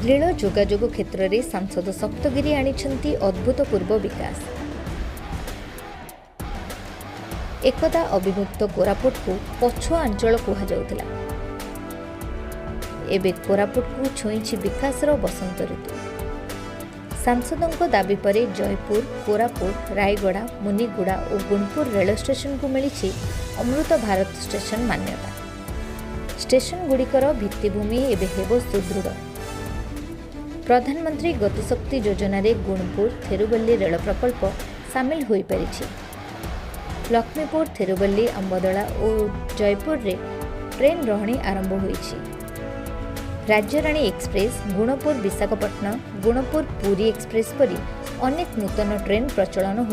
Rail जोगाजोग क्षेत्र में सांसद सप्तगिरी आनिछंती अभूतपूर्व विकास। एकदा अविभक्त कोरापुट को पछुआ अंचल कहुला, एबे कोरापुट को छुईछि विकास बसंत ऋतु। सांसदों दाबी पर जयपुर, कोरापुट, रायगड़ा, मुनिगुड़ा और गुणपुर रेल स्टेशन को मिली अमृत भारत स्टेशन मान्यता। स्टेशन गुड़िकर भित्तिभूमि एबे हेबो सुदृढ़। प्रधानमंत्री गतिशक्ति योजना रे गुणपुर थेरुबल्ली रेल प्रकल्प सामिल हो पारिछि। लक्ष्मीपुर, थेरुबल्ली, अंबदला और जयपुर रे ट्रेन रहणी आरंभ होइछि। राज्यराणी एक्सप्रेस, गुणपुर विशाखापट्टनम, गुणपुर पुरी एक्सप्रेस परी अनेक नूतन ट्रेन प्रचलन होइछि।